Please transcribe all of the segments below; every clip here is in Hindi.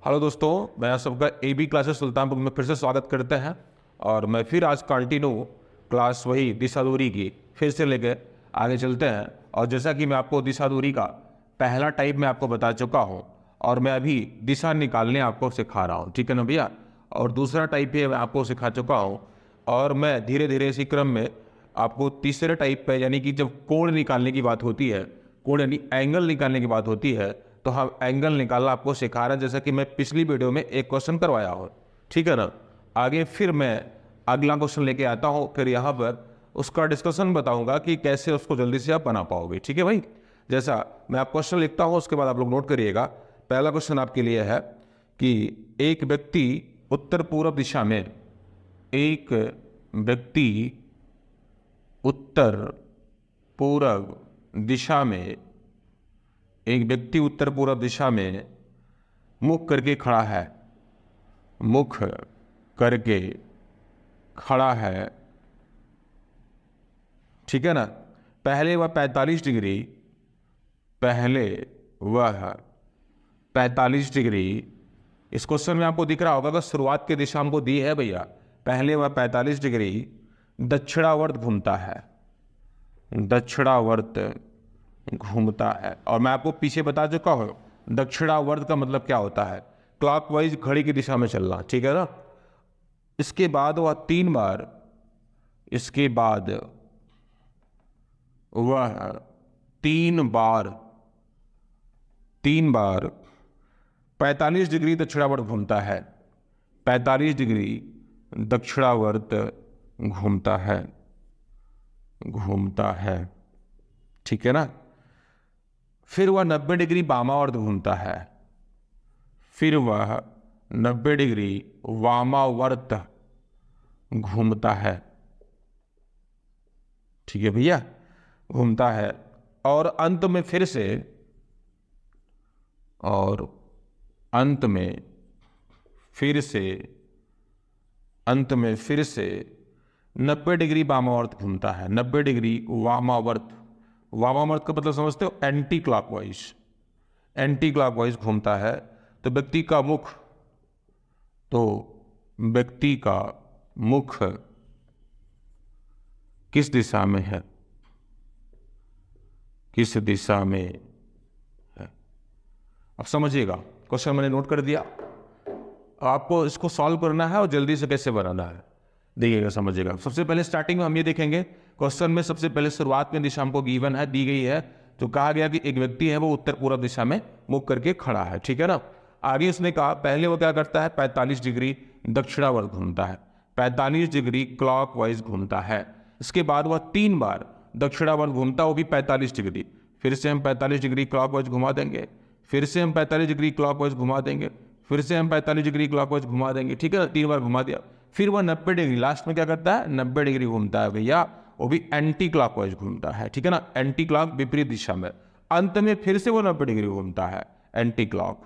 हेलो दोस्तों, मैं आप सबका AB क्लासेस सुल्तानपुर में फिर से स्वागत करते हैं। और मैं फिर आज कंटिन्यू क्लास वही दिशा दूरी की फिर से लेकर आगे चलते हैं। और जैसा कि मैं आपको दिशा दूरी का पहला टाइप मैं आपको बता चुका हूँ और मैं अभी दिशा निकालने आपको सिखा रहा हूँ, ठीक है ना भैया। और दूसरा टाइप भी मैं आपको सिखा चुका हूँ और मैं धीरे धीरे इसी क्रम में आपको तीसरे टाइप पे, यानी कि जब कोण निकालने की बात होती है, कोण यानी एंगल निकालने की बात होती है, तो हम एंगल निकालना आपको सिखा रहे हैं, जैसा कि मैं पिछली वीडियो में एक क्वेश्चन करवाया हूँ, ठीक है ना। आगे फिर मैं अगला क्वेश्चन लेके आता हूँ, फिर यहाँ पर उसका डिस्कशन बताऊंगा कि कैसे उसको जल्दी से आप बना पाओगे, ठीक है भाई। जैसा मैं आप क्वेश्चन लिखता हूँ, उसके बाद आप लोग नोट करिएगा। पहला क्वेश्चन आपके लिए है कि एक व्यक्ति उत्तर पूर्व दिशा में, एक व्यक्ति उत्तर पूर्व दिशा में, एक व्यक्ति उत्तर पूर्व दिशा में मुख करके खड़ा है, मुख करके खड़ा है, ठीक है ना। पहले वह 45 डिग्री, पहले वह 45 डिग्री, इस क्वेश्चन में आपको दिख रहा होगा कि शुरुआत की दिशा हमको दी है भैया। पहले वह 45 डिग्री दक्षिणावर्त घूमता है, दक्षिणावर्त घूमता है। और मैं आपको पीछे बता चुका हूँ दक्षिणावर्त का मतलब क्या होता है, क्लॉकवाइज घड़ी की दिशा में चलना, ठीक है ना। इसके बाद वह 3 बार, इसके बाद वह 3 बार 45 डिग्री दक्षिणावर्त घूमता है, 45 डिग्री दक्षिणावर्त घूमता है, घूमता है, ठीक है ना। फिर वह 90 डिग्री वामावर्त घूमता है, फिर वह 90 डिग्री वामावर्त घूमता है, ठीक है भैया, घूमता है। और अंत में फिर से, और अंत में फिर से, अंत में फिर से 90 डिग्री वामावर्त घूमता है, 90 डिग्री वामावर्त। वामावर्त का मतलब समझते हो, एंटी क्लॉकवाइज, एंटी क्लॉकवाइज घूमता है। तो व्यक्ति का मुख, तो व्यक्ति का मुख किस दिशा में है, किस दिशा में है। अब समझिएगा, क्वेश्चन मैंने नोट कर दिया, आपको इसको सॉल्व करना है और जल्दी से कैसे बनाना है देखिएगा, समझिएगा। सबसे पहले स्टार्टिंग में हम ये देखेंगे, क्वेश्चन में सबसे पहले शुरुआत में दिशा हमको गिवन है, दी गई है। तो कहा गया कि एक व्यक्ति है वो उत्तर पूर्व दिशा में मुख करके खड़ा है, ठीक है ना। आगे उसने कहा पहले वो क्या करता है, 45 डिग्री दक्षिणावर्त घूमता है, 45 डिग्री क्लॉकवाइज घूमता है। इसके बाद वह 3 बार दक्षिणावर्त घूमता, वो भी 45 डिग्री। फिर से हम 45 डिग्री क्लॉकवाइज घुमा देंगे, फिर से हम 45 डिग्री क्लॉकवाइज घुमा देंगे, फिर से हम 45 डिग्री क्लॉकवाइज घुमा देंगे, ठीक है। 3 बार घुमा दिया। फिर वह 90 डिग्री लास्ट में क्या करता है, 90 डिग्री घूमता है भैया, वो भी एंटी क्लॉकवाइज घूमता है, ठीक है ना, एंटी क्लॉक विपरीत दिशा में। अंत में फिर से वो 90 डिग्री घूमता है, एंटी क्लॉक,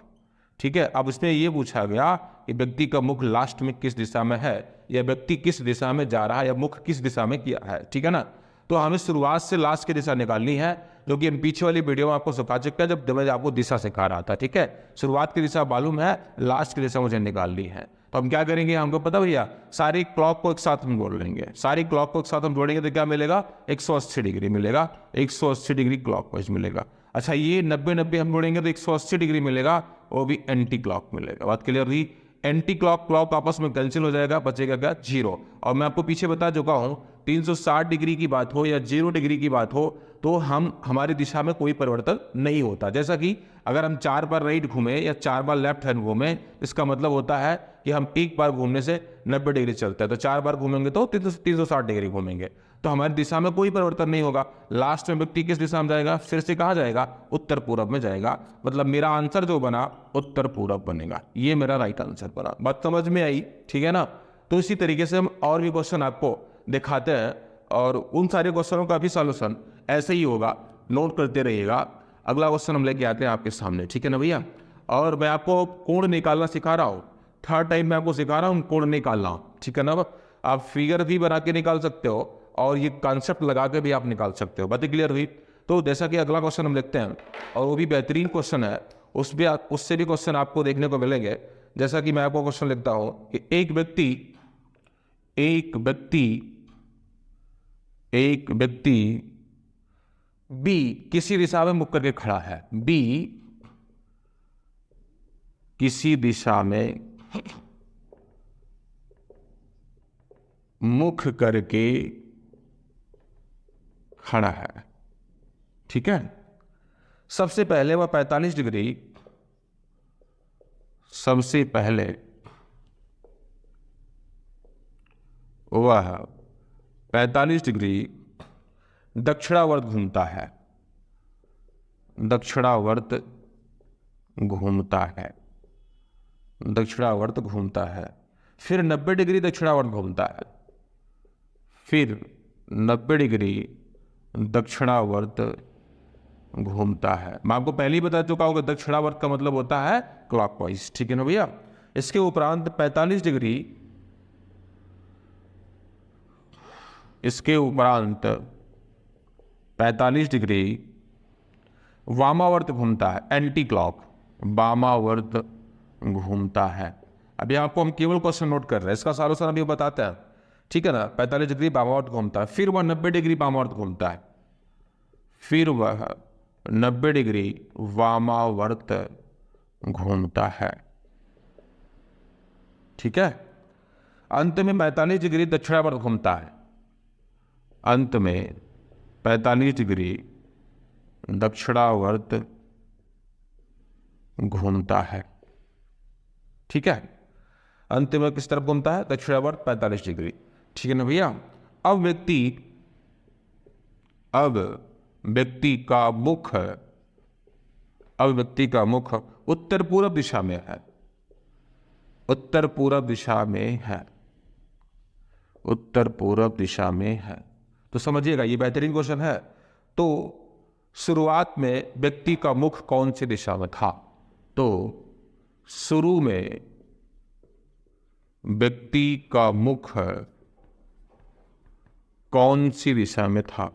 ठीक है। अब इसमें यह पूछा गया कि व्यक्ति का मुख लास्ट में किस दिशा में है, या व्यक्ति किस दिशा में जा रहा है, या मुख किस दिशा में किया है, ठीक है ना। तो हमें शुरुआत से लास्ट की दिशा निकालनी है, जो कि हम पीछे वाली वीडियो में आपको सिखा चुके हैं, जब मैं आपको दिशा सिखा रहा था, ठीक है। शुरुआत की दिशा मालूम है, लास्ट की दिशा मुझे निकालनी है। तो हम क्या करेंगे, हमको पता भैया, सारी क्लॉक को एक साथ हम जोड़ लेंगे, सारी क्लॉक को एक साथ हम जोड़ेंगे तो क्या मिलेगा, 180 डिग्री मिलेगा, 180 डिग्री क्लॉकवाइज मिलेगा। अच्छा, ये 90-90 हम जोड़ेंगे तो 180 डिग्री मिलेगा, वो भी एंटी क्लॉक मिलेगा। बात क्लियर हुई। एंटी क्लॉक क्लॉक आपस में कैंसिल हो जाएगा, बचेगा क्या, 0। और मैं आपको पीछे बता चुका हूं, 360 डिग्री की बात हो या 0 डिग्री की बात हो, तो हमारी दिशा में कोई परिवर्तन नहीं होता। जैसा कि अगर हम 4 बार राइट घूमे या 4 बार लेफ्ट हैंड घूमे, इसका मतलब होता है कि हम एक बार घूमने से 90 डिग्री चलते हैं, तो 4 बार घूमेंगे तो 360 डिग्री घूमेंगे, तो हमारी दिशा में कोई परिवर्तन नहीं होगा। लास्ट में व्यक्ति किस दिशा में जाएगा, फिर से कहाँ जाएगा, उत्तर पूर्व में जाएगा। मतलब मेरा आंसर जो बना उत्तर पूर्व बनेगा, ये मेरा राइट आंसर बना। बात समझ में आई, ठीक है ना। तो इसी तरीके से हम और भी क्वेश्चन आपको दिखाते हैं, और उन सारे क्वेश्चनों का भी सॉल्यूशन ऐसे ही होगा, नोट करते रहिएगा। अगला क्वेश्चन हम लेके आते हैं आपके सामने, ठीक है ना भैया। और मैं आपको कोण निकालना सिखा रहा हूँ, थर्ड टाइम मैं आपको सिखा रहा हूँ कोण निकालना, ठीक है ना। आप फिगर भी बना के निकाल सकते हो और ये कॉन्सेप्ट लगा के भी आप निकाल सकते हो। बात क्लियर हुई। तो जैसा कि अगला क्वेश्चन हम देखते हैं, और वो भी बेहतरीन क्वेश्चन है, उससे भी क्वेश्चन आपको देखने को मिलेंगे। जैसा कि मैं आपको क्वेश्चन लिखता हूं कि एक व्यक्ति बी किसी दिशा में मुख करके खड़ा है। बी किसी दिशा में मुख करके खड़ा है, ठीक है। सबसे पहले वह 45 डिग्री दक्षिणावर्त घूमता है, दक्षिणावर्त घूमता है। फिर 90 डिग्री दक्षिणावर्त घूमता है, फिर 90 डिग्री दक्षिणावर्त घूमता है। मैं आपको पहले ही बता चुका हूं कि दक्षिणावर्त का मतलब होता है क्लॉकवाइज, ठीक है ना भैया। इसके उपरांत 45 डिग्री वामावर्त घूमता है, एंटी क्लॉक वामावर्त घूमता है। अभी आपको हम केवल क्वेश्चन नोट कर रहे हैं, इसका सॉल्यूशन अभी बताते हैं, ठीक है ना। 45 डिग्री वामावर्त घूमता है, फिर वह 90 डिग्री वामावर्त घूमता है, फिर वह 90 डिग्री वामावर्त घूमता है, ठीक है। अंत में 45 डिग्री दक्षिणावर्त घूमता है, अंत में 45 डिग्री दक्षिणावर्त घूमता है, ठीक है। अंत में किस तरफ घूमता है? दक्षिणावर्त 45 डिग्री, ठीक है ना भैया। अब व्यक्ति का मुख उत्तर पूर्व दिशा में है, उत्तर पूर्व दिशा में है। तो समझिएगा ये बेहतरीन क्वेश्चन है। तो शुरुआत में व्यक्ति का मुख कौन सी दिशा में था? तो शुरू में व्यक्ति का मुख कौन सी दिशा में था?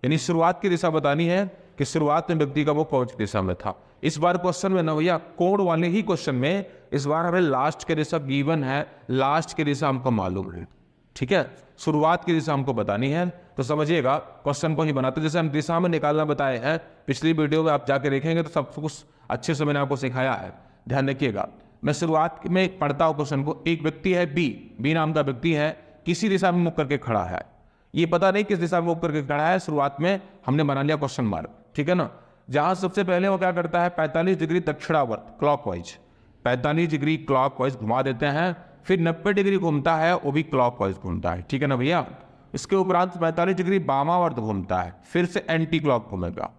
यानी शुरुआत की दिशा बतानी है कि शुरुआत में व्यक्ति का मुख कौन सी दिशा में था। इस बार क्वेश्चन में ना भैया कोड वाले ही क्वेश्चन में इस बार हमें लास्ट के दिशा गिवन है, लास्ट की दिशा हमको मालूम है, ठीक है। शुरुआत की दिशा हमको बतानी है, तो समझिएगा क्वेश्चन को ही बनाते जैसे हम दिशा में निकालना बताए हैं। पिछली वीडियो में आप जाके देखेंगे तो सब कुछ अच्छे से मैंने आपको सिखाया है, ध्यान रखिएगा। मैं शुरुआत में पढ़ता हूं क्वेश्चन को। एक व्यक्ति है बी नाम का व्यक्ति है, किसी दिशा में मुख करके खड़ा है। ये पता नहीं किस दिशा में मुख करके खड़ा है, शुरुआत में हमने बना लिया क्वेश्चन मार्क, ठीक है ना। जहां सबसे पहले वो क्या करता है, 45 डिग्री दक्षिणावर्त क्लॉकवाइज, 45 डिग्री क्लॉकवाइज घुमा देते हैं। फिर 90 डिग्री घूमता है, वो भी क्लॉकवाइज घूमता है, ठीक है ना भैया। इसके उपरांत 45 डिग्री वामावर्त घूमता है, फिर से एंटी क्लॉक घूमेगा।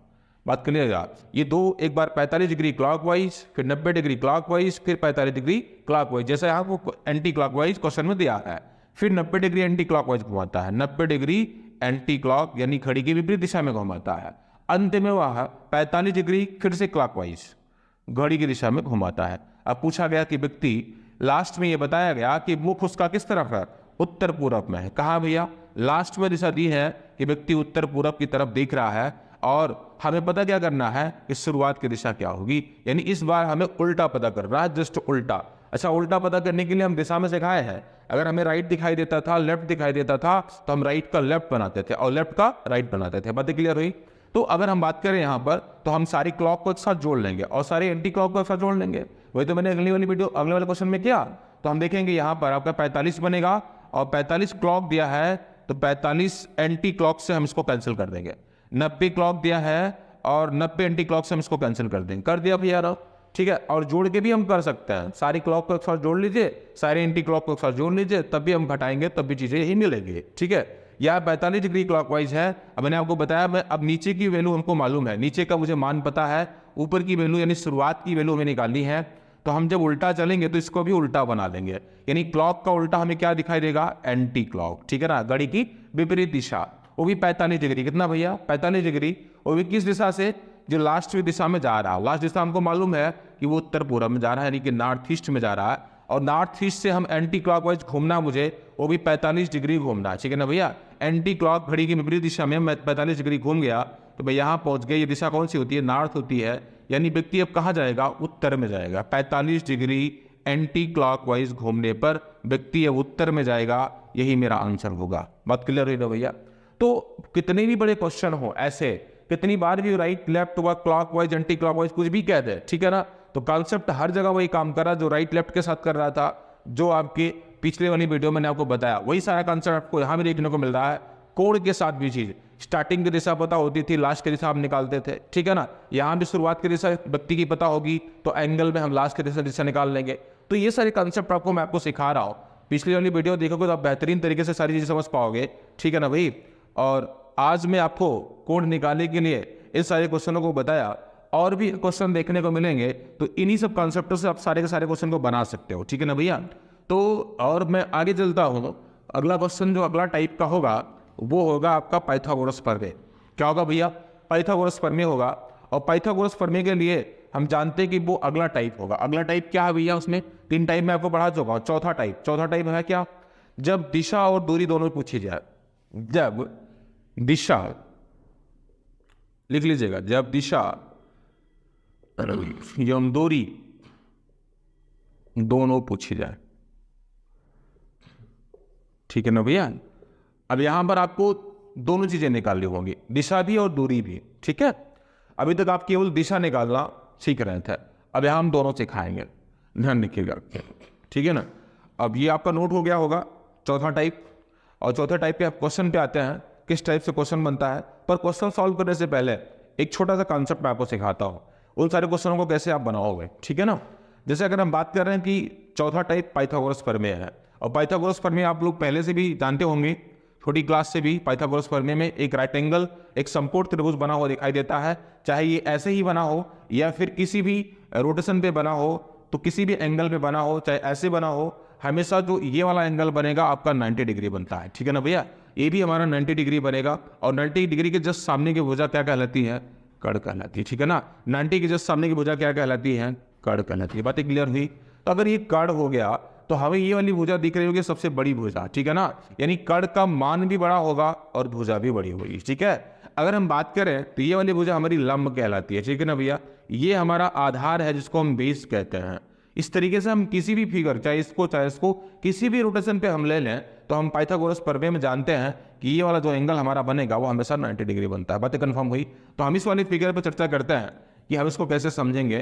बात क्लियर है? ये दो, एक बार 45 डिग्री क्लॉकवाइज, फिर 90 डिग्री क्लॉकवाइज, फिर 45 डिग्री क्लॉकवाइज, जैसे यहाँ को एंटी क्लॉकवाइज क्वेश्चन में दिया है। फिर 90 डिग्री एंटी क्लॉकवाइज घुमाता है, 90 डिग्री एंटी क्लॉक यानी घड़ी की विपरीत दिशा में घुमाता है। अंत में वह 45 डिग्री फिर से क्लॉकवाइज घड़ी की दिशा में घुमाता है। अब पूछा गया कि व्यक्ति, लास्ट में यह बताया गया कि मुख उसका किस तरफ है? उत्तर पूर्व में है। कहा भैया? लास्ट में दिशा दी है कि व्यक्ति उत्तर पूर्व की तरफ देख रहा है, और हमें पता क्या करना है कि शुरुआत की दिशा क्या होगी। यानी इस बार हमें उल्टा पता करना है, जस्ट उल्टा। अच्छा, उल्टा पता करने के लिए हम दिशा में सिखाए हैं। अगर हमें राइट दिखाई देता था, लेफ्ट दिखाई देता था, तो हम राइट का लेफ्ट बनाते थे और लेफ्ट का राइट बनाते थे। बातें क्लियर हुई? तो अगर हम बात करें यहाँ पर, तो हम सारी क्लॉक को एक साथ जोड़ लेंगे और सारे एंटी क्लॉक को एक साथ जोड़ लेंगे। वही तो मैंने अगले वाले क्वेश्चन में किया। तो हम देखेंगे यहाँ पर आपका 45 बनेगा, और 45 क्लॉक दिया है तो 45 एंटी क्लॉक से हम इसको कैंसिल कर देंगे। 90 क्लॉक दिया है और 90 एंटी क्लॉक से हम इसको कैंसिल कर देंगे। कर दिया भैया, ठीक है। और जोड़ के भी हम कर सकते हैं, सारी क्लॉक को एक साथ जोड़ लीजिए, सारे एंटी क्लॉक को एक साथ जोड़ लीजिए, तब भी हम घटाएंगे तब भी चीजें यही मिलेंगी, ठीक है। यह 45 डिग्री क्लॉकवाइज है। अब मैंने आपको बताया, मैं अब नीचे की वैल्यू हमको मालूम है, नीचे का मुझे मान पता है, ऊपर की वैल्यू यानी शुरुआत की वैल्यू हमें निकालनी है। तो हम जब उल्टा चलेंगे तो इसको भी उल्टा बना देंगे, यानी क्लॉक का उल्टा हमें क्या दिखाई देगा? एंटी क्लॉक, ठीक है ना। घड़ी की विपरीत दिशा, वो भी 45 डिग्री। कितना भैया? 45 डिग्री। वो भी किस दिशा से? जो लास्ट दिशा में जा रहा है। लास्ट दिशा हमको मालूम है कि वो उत्तर पूर्व में जा रहा है, यानी कि नॉर्थ ईस्ट में जा रहा है। और नॉर्थ ईस्ट से हम एंटी क्लॉकवाइज घूमना मुझे, वो भी 45 डिग्री घूमना है, ठीक है ना भैया। एंटी क्लॉक घड़ी की विपरीत दिशा में मैं 45 डिग्री घूम गया तो मैं यहाँ पहुँच गया। ये दिशा कौन सी होती है? नॉर्थ होती है। यानी व्यक्ति अब कहाँ जाएगा? उत्तर में जाएगा। 45 डिग्री एंटी क्लॉकवाइज घूमने पर व्यक्ति अब उत्तर में जाएगा। यही मेरा आंसर होगा। बात क्लियर हुई ना भैया? तो कितने भी बड़े क्वेश्चन हो, ऐसे कितनी बार भी राइट लेफ्ट व क्लॉकवाइज एंटी क्लॉकवाइज कुछ भी कह दे, ठीक है ना, तो कॉन्सेप्ट हर जगह वही काम कर रहा है जो राइट लेफ्ट के साथ कर रहा था, जो आपके पिछले वाली वीडियो मैंने आपको बताया, वही सारा कॉन्सेप्ट आपको यहाँ भी देखने को मिल रहा है। कोण के साथ भी चीज, स्टार्टिंग की दिशा पता होती थी, लास्ट की दिशा हम निकालते थे, ठीक है ना। यहाँ भी शुरुआत की दिशा व्यक्ति की पता होगी तो एंगल में हम लास्ट की दिशा निकाल लेंगे। तो ये सारे कॉन्सेप्ट आपको मैं सिखा रहा हूँ। पिछली वाली वीडियो देखोगे तो आप बेहतरीन तरीके से सारी चीजें समझ पाओगे, ठीक है ना भाई। और आज मैं आपको कोण निकालने के लिए इस सारे क्वेश्चनों को बताया, और भी क्वेश्चन देखने को मिलेंगे, तो इन्हीं सब कॉन्सेप्टों से आप सारे के सारे क्वेश्चन को बना सकते हो, ठीक है ना भैया। तो और मैं आगे चलता हूँ। अगला क्वेश्चन जो अगला टाइप का होगा वो होगा आपका पाइथागोरस प्रमेय। क्या होगा भैया? पाइथागोरस प्रमेय होगा। और पाइथागोरस प्रमेय के लिए हम जानते हैं कि वो अगला टाइप होगा। अगला टाइप क्या है भैया? उसमें 3 टाइप मैं आपको पढ़ा चुका हूँ। चौथा टाइप है क्या? जब दिशा और दूरी दोनों पूछी जाए। जब दिशा, लिख लीजिएगा, जब दिशा एवं दूरी दोनों पूछी जाए, ठीक है ना भैया। अब यहां पर आपको दोनों चीजें निकालनी होंगी, दिशा भी और दूरी भी, ठीक है। अभी तक आप केवल दिशा निकालना सीख रहे थे, अब यहां हम दोनों सिखाएंगे, ध्यान रखिएगा, ठीक है ना। अब ये आपका नोट हो गया होगा चौथा टाइप। और चौथे टाइप के क्वेश्चन पे आते हैं, किस टाइप से क्वेश्चन बनता है। पर क्वेश्चन सॉल्व करने से पहले एक छोटा सा कॉन्सेप्ट मैं आपको सिखाता हूं, उन सारे क्वेश्चनों को कैसे आप बनाओगे, ठीक है ना। जैसे अगर हम बात कर रहे हैं कि चौथा टाइप पाइथागोरस प्रमेय है, और पाइथागोरस प्रमेय आप लोग पहले से भी जानते होंगे, छोटी क्लास से भी। पाइथागोरस प्रमेय में एक राइट एंगल, एक समकोण त्रिभुज बना हुआ दिखाई देता है, चाहे ये ऐसे ही बना हो या फिर किसी भी रोटेशन पे बना हो, तो किसी भी एंगल पे बना हो, चाहे ऐसे बना हो, हमेशा जो ये वाला एंगल बनेगा आपका 90 डिग्री बनता है, ठीक है ना भैया। ये भी हमारा 90 डिग्री बनेगा। और 90 डिग्री के जस्ट सामने की भुजा क्या कहलाती है? कड़ कहलाती है, ठीक है ना। 90 के जस्ट सामने की भुजा क्या कहलाती है? कड़ कहलाती है। बातें क्लियर हुई? तो अगर ये कड़ हो गया तो हमें ये वाली भुजा दिख रही होगी सबसे बड़ी भुजा, ठीक है ना। यानी कड़ का मान भी बड़ा होगा और भुजा भी बड़ी होगी, ठीक है। अगर हम बात करें तो ये वाली भुजा हमारी लंब कहलाती है, ठीक है ना भैया। ये हमारा आधार है जिसको हम बेस कहते हैं। इस तरीके से हम किसी भी फिगर, चाहे इसको किसी भी रोटेशन पे हम ले लें, तो हम पाइथागोरस प्रमेय में जानते हैं कि ये वाला जो एंगल हमारा बनेगा वो हमेशा 90 डिग्री बनता है। बातें कंफर्म हुई? तो हम इस वाली फिगर पर चर्चा करते हैं कि हम इसको कैसे समझेंगे।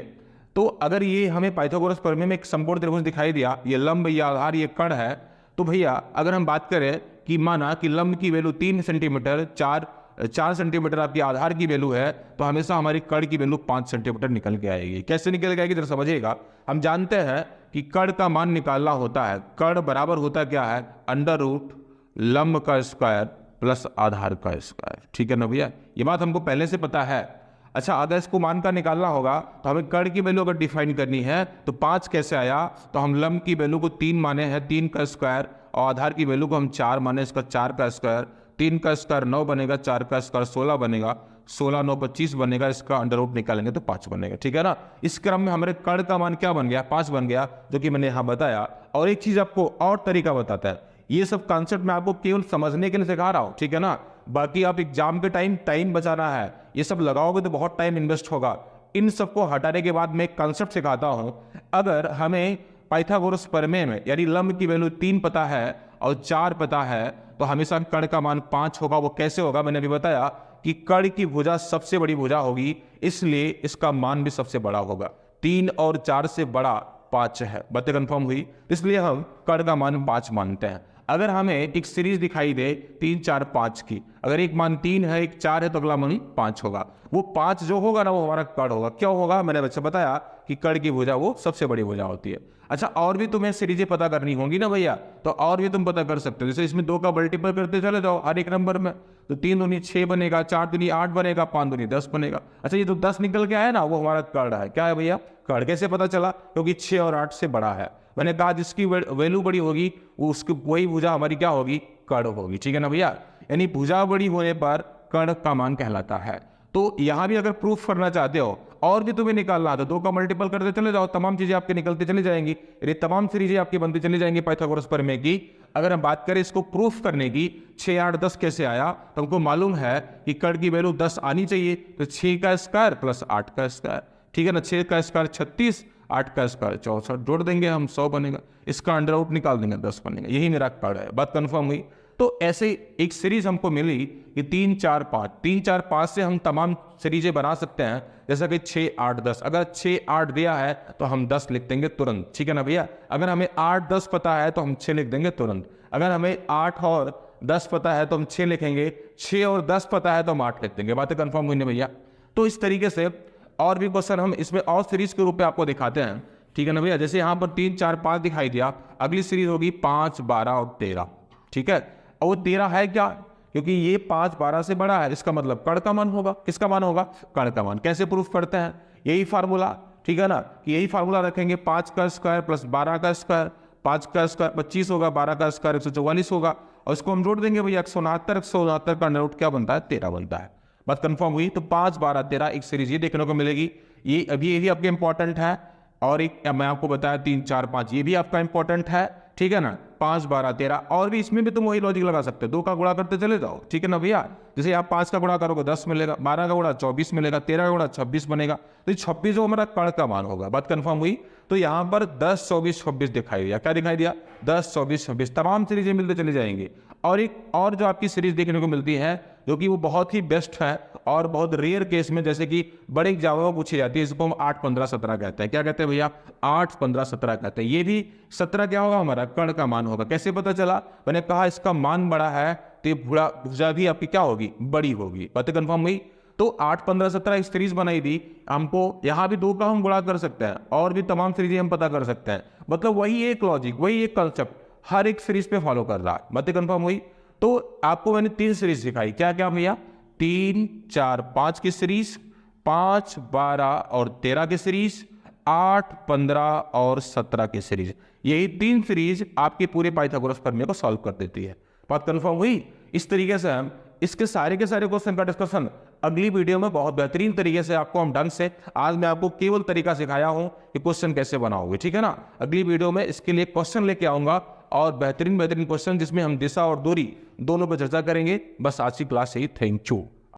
तो अगर ये हमें पाइथागोरस प्रमेय में एक समकोण त्रिभुज दिखाई दिया, ये लंब, ये आधार, ये कड़ है, तो भैया अगर हम बात करें कि माना कि लंब की वैल्यू 3 सेंटीमीटर, 4 सेंटीमीटर आपकी आधार की वैल्यू है, तो हमेशा हमारी कड़ की वैल्यू 5 सेंटीमीटर निकल के आएगी। कैसे निकल के आएगी जरा समझिएगा। हम जानते हैं कि कड़ का मान निकालना होता है, कड़ बराबर होता क्या है? अंडर रूट लंब का स्क्वायर प्लस आधार का स्क्वायर, ठीक है ना भैया। ये बात हमको पहले से पता है। अच्छा, अगर इसको मान का निकालना होगा तो हमें कड़ की वैल्यू अगर डिफाइन करनी है तो 5 कैसे आया? तो हम लंब की वैल्यू को 3 माने हैं, 3 का स्क्वायर, और आधार की वैल्यू को हम 4 माने, इसका 4 का स्क्वायर। 3 का स्क्वायर 9 बनेगा, 4 का स्क्वायर 16 बनेगा, 16 9 25 बनेगा, इसका अंडर रूट निकालेंगे तो 5 बनेगा, ठीक है ना। इस क्रम में हमारे कड़ का मान क्या बन गया? 5 बन गया, जो कि मैंने यहाँ बताया। और एक चीज आपको और तरीका बताता है, ये सब कॉन्सेप्ट मैं आपको केवल समझने के लिए सिखा रहा हूँ, ठीक है ना। बाकी आप एग्जाम के टाइम बचाना है, ये सब लगाओगे तो बहुत टाइम इन्वेस्ट होगा। इन सबको हटाने के बाद मैं एक कॉन्सेप्ट सिखाता हूं। अगर हमें पाइथागोरस प्रमेय में यानी लंब की वैल्यू 3 पता है और 4 पता है, तो हमेशा कड़ का मान 5 होगा। वो कैसे होगा? मैंने अभी बताया कि कड़ की भुजा सबसे बड़ी भुजा होगी, इसलिए इसका मान भी सबसे बड़ा होगा। 3 और 4 से बड़ा 5 है। बातें कंफर्म हुई? इसलिए हम कड़ का मान 5 मानते हैं। अगर हमें एक सीरीज दिखाई दे 3 4 5 की, अगर एक मान 3 है, एक 4 है, तो अगला मान 5 होगा। वो 5 जो होगा ना वो हमारा कड़ होगा। क्या होगा? मैंने बच्चा बताया कि कड़ की भुजा वो सबसे बड़ी भुजा होती है। अच्छा, और भी तुम्हें सीरीजें पता करनी होंगी ना भैया, तो और भी तुम पता कर सकते हो। जैसे इसमें 2 का मल्टीपल करते चले जाओ हर एक नंबर में, तो 3 दूनी 6 बनेगा, 4 दूनी 8 बनेगा, 5 दूनी 10 बनेगा। अच्छा, ये तो 10 निकल के आया ना, वो हमारा कड़ है। क्या है भैया? कड़। कैसे पता चला? क्योंकि 6 और 8 से बड़ा है। मैंने कहा जिसकी वैल्यू बड़ी होगी वो उसकी वही भुजा हमारी क्या होगी? कड़ होगी, ठीक है ना भैया। यानी भुजा बड़ी होने पर कड़ का मान कहलाता है। तो यहां भी अगर प्रूफ करना चाहते हो और भी तुम्हें निकालना है तो 2 का मल्टीपल करते चले जाओ, तमाम चीजें आपके निकलती चली जाएंगी। ये तमाम सीरीजें आपकी बनती चली जाएंगी पाइथागोरस प्रमेय की। अगर हम बात करें इसको प्रूफ करने की 6 8 10 कैसे आया, तो हमको मालूम है कि कड़ की वैल्यू 10 आनी चाहिए, तो 6 का स्क्वायर प्लस 8 का स्क्वायर, ठीक है ना, 6 का स्क्वायर 36, 8 का स्क्वायर 64, जोड़ देंगे हम 100 बनेगा, इसका अंडर आउट निकाल देंगे 10 बनेगा। यही मेरा कड़ है, बात कंफर्म हुई। तो ऐसे एक सीरीज हमको मिली कि 3 4 5, 3 4 5 से हम तमाम सीरीजें बना सकते हैं, जैसा कि 6 8 10। अगर 6 8 दिया है तो हम 10 लिख देंगे तुरंत, ठीक है ना भैया। अगर हमें 8 10 पता है तो हम 6 लिख देंगे तुरंत। अगर हमें 8 और 10 पता है तो हम 6 लिखेंगे, 6 और 10 पता है तो हम 8 लिख देंगे। बातें कंफर्म हुई ना भैया। तो इस तरीके से और भी क्वेश्चन हम इसमें और सीरीज के रूप में आपको दिखाते हैं, ठीक है ना भैया। जैसे यहाँ पर 3 4 5 दिखाई दिया, अगली सीरीज होगी 5 12 और 13, ठीक है। और वो 13 है क्या, क्योंकि ये 5 12 से बड़ा है, इसका मतलब कड़ का मान होगा। किसका मान होगा, कड़ का मान। कैसे प्रूफ करते हैं, यही फार्मूला, ठीक है ना, कि यही फार्मूला रखेंगे, 5 का स्क्वायर प्लस 12 का स्क्वायर, 5 का स्क्वायर 25 होगा, 12 का स्क्वायर 144 होगा, और इसको हम जोड़ देंगे भैया 169 का अंडर रूट क्या बनता है, 13 बनता है। बात कंफर्म हुई। तो 5 12 13 एक सीरीज ये देखने को मिलेगी। ये अभी ये भी आपके इंपॉर्टेंट है, और एक मैं आपको बताया 3 4 5 ये भी आपका इंपॉर्टेंट है, ठीक है ना। 5 12 13 और भी इसमें भी तुम वही लॉजिक लगा सकते हो, 2 का गुणा करते चले जाओ, ठीक है ना भैया। जैसे आप 5 का गुणा करोगे 10 मिलेगा, 12 का गुणा 24 मिलेगा, 13 का गुणा 26 बनेगा। तो 26 जो हमारा कड़ का मान होगा। बात कंफर्म हुई। तो यहाँ पर 10 24 26 दिखाई दिया, क्या दिखाई दिया, 10 24 26 तमाम सीरीजें मिलते चले जाएंगे। और एक और जो आपकी सीरीज देखने को मिलती है, जो कि वो बहुत ही बेस्ट है और बहुत रेयर केस में, जैसे कि बड़े एग्जामों में पूछी जाती है, इसको हम 8 15 17 कहते हैं। क्या कहते हैं भैया, 8 15 17 कहते हैं। ये भी 17 क्या होगा, हमारा कण का मान होगा। कैसे पता चला, मैंने कहा इसका मान बड़ा है तो ये भुजा भी आपकी क्या होगी, बड़ी होगी। बातें कंफर्म हुई। तो 8 15 17 एक सीरीज बनाई थी हमको, यहाँ भी 2 का हम गुणा कर सकते हैं, और भी तमाम सीरीजें हम पता कर सकते हैं। मतलब वही एक लॉजिक, वही एक कंसेप्ट हर एक सीरीज पे फॉलो कर रहा है। बातें कंफर्म हुई। तो आपको मैंने 3 सीरीज सिखाई, क्या क्या भैया, 3 4 5 की सीरीज, 5 12 और 13 की सीरीज, 8 15 और 17 की सीरीज। यही 3 सीरीज आपके पूरे पाइथागोरस प्रमेय को सॉल्व कर देती है। बात कंफर्म हुई। इस तरीके से हम इसके सारे के सारे क्वेश्चन का डिस्कशन अगली वीडियो में बहुत बेहतरीन तरीके से आपको हम ढंग से, आज मैं आपको केवल तरीका सिखाया हूं कि क्वेश्चन कैसे बनाओगे, ठीक है ना। अगली वीडियो में इसके लिए क्वेश्चन लेके आऊंगा, और बेहतरीन क्वेश्चन जिसमें हम दिशा और दूरी दोनों पर चर्चा करेंगे। बस आज की क्लास से ही, थैंक यू।